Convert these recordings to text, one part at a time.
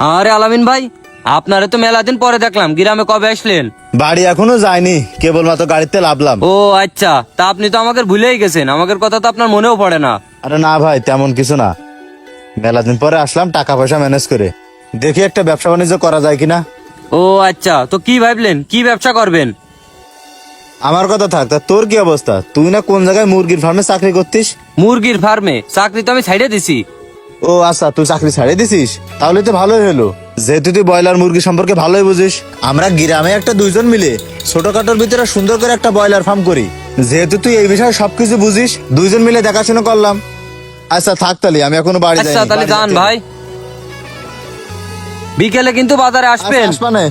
আরে আলামিন ভাই, আপনারে তো মেলা দিন পরে দেখলাম, গ্রামে কবে আসলেন? বাড়ি এখনো যায়নি, কেবলমাত্র গাড়িতে লাভলাম। ও আচ্ছা, তা আপনি তো আমাকে ভুলেই গেছেন, আমাদের কথা তো আপনার মনেও পড়ে না। আরে না ভাই, তেমন কিছু না। মেলা দিন পরে আসলাম টাকা পয়সা ম্যানেজ করে, দেখি একটা ব্যবসা বাণিজ্য করা যায় কিনা। ও আচ্ছা, তো কি ভাবলেন, কি ব্যবসা করবেন? আমার কথা থাক, তা তোর কি অবস্থা? তুই না কোন জায়গায় মুরগির ফার্মে চাকরি করতিস? মুরগির ফার্মে চাকরি তো আমি ছাইড়ে দিছি। ও আচ্ছা, তুই চাকরি ছাড়িয়ে দিছিস, তাহলে তো ভালোই হলো। যেহেতু তুই ব্রয়লার মুরগি সম্পর্কে ভালোই বুঝিস, আমরা গ্রামে একটা দুইজন মিলে ছোটখাটোর ভিতরে সুন্দর করে একটা ব্রয়লার ফার্ম করি। যেহেতু তুই এই বিষয়ে সবকিছু বুঝিস, দুইজন মিলে দেখাশোনা করলাম। আচ্ছা থাক, তাহলে আমি এখনো বাড়ি যাইনি। আচ্ছা তাহলে বাড়ি যান যাচ্ছি। ভাই, বিকেলে কিন্তু বাজারে আসবেন। আচ্ছা, আসবানে।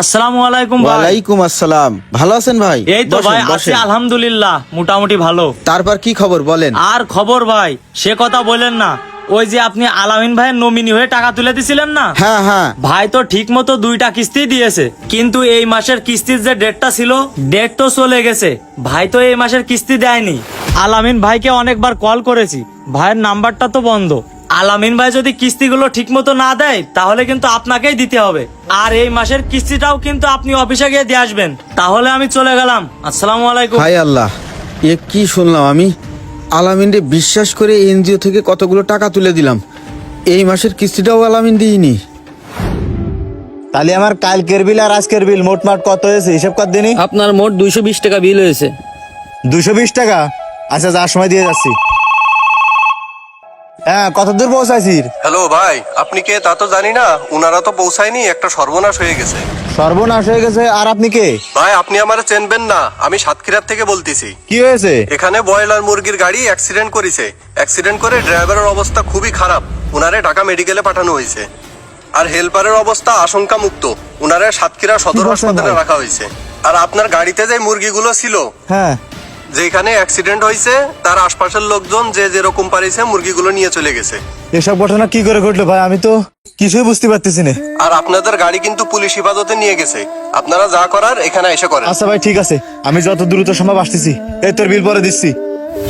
আসসালামু আলাইকুম ভাই। ওয়ালাইকুম আসসালাম। ভালো আছেন ভাই? এই তো বসেন, ভাই আছি বসেন। আলহামদুলিল্লাহ, মোটামুটি ভালো। তারপর কি খবর বলেন? আর খবর ভাই, সে কথা বলেন না। ওই যে আপনি আলামিন ভাইয়ের নমিনি হয়ে টাকা তুলে দিছিলেন না, হ্যাঁ হ্যাঁ। ভাই তো ঠিক মতো 2টা কিস্তি দিয়েছে, কিন্তু এই মাসের কিস্তির যে ডেটটা ছিল, ডেট তো চলে গেছে। ভাই তো এই মাসের কিস্তি দেয়নি। আলামিন ভাইকে অনেকবার কল করেছি, ভাইয়ের নাম্বারটা তো বন্ধ। আলামিন ভাই যদি কিস্তিগুলো ঠিক মতো না দেয়, তাহলে কিন্তু আপনাকেই দিতে হবে। আর এই মাসের কিস্তিটাও কিন্তু আপনি অফিসে গিয়ে দিয়ে আসবেন। তাহলে আমি চলে গেলাম, আসসালামু আলাইকুম। হায় আল্লাহ, এ কি শুনলাম আমি? আলামিনরে বিশ্বাস করে এনজিও থেকে কতগুলো টাকা তুলে দিলাম, এই মাসের কিস্তিটাও আলামিন দিইনি। তাহলে আমার কালকের বিল আর আজকের বিল মোটমাট কত হয়েছে হিসাব কর দিনই। আপনার মোট 220 টাকা বিল হয়েছে। 220 টাকা? আচ্ছা, যার সময় দিয়ে যাচ্ছি। হ্যাঁ, কত দূর পৌঁছাইছিস? হ্যালো ভাই, আপনি কে তা তো জানি না। উনারা তো পৌঁছায়নি, একটা সর্বনাশ হয়ে গেছে। সর্বনাশ হয়ে গেছে? আর আপনি কে? ভাই আপনি আমারে চেনবেন না, আমি সাতক্ষীরার থেকে বলতেছি। কি হয়েছে? এখানে ব্রয়লার মুরগির গাড়ি অ্যাক্সিডেন্ট করেছে। অ্যাক্সিডেন্ট করে ড্রাইভারের অবস্থা খুবই খারাপ। উনারে ঢাকা মেডিকেলে পাঠানো হয়েছে। আর হেল্পারের অবস্থা আশঙ্কা মুক্ত। উনারে সাতক্ষীরা সদর বলছেন হাসপাতালে ভাই? রাখা হয়েছে। আর আপনার গাড়িতে যে মুরগিগুলো ছিল, হ্যাঁ। যেখানে অ্যাক্সিডেন্ট হয়েছে, তার আশপাশের লোকজন যে যেরকম পারিছে মুরগিগুলো নিয়ে চলে গেছে। এসব ঘটনা কি করে ঘটলো ভাই? আমি তো কিছুই বুঝতে পারতেছি না। আর আপনাদের গাড়ি কিন্তু পুলিশ হেফাজতে নিয়ে গেছে। আপনারা যা করার এখানে এসে করেন। আচ্ছা ভাই, ঠিক আছে, আমি যত দ্রুত সম্ভব আসতেছি। এই তোর বিল পরে দিচ্ছি।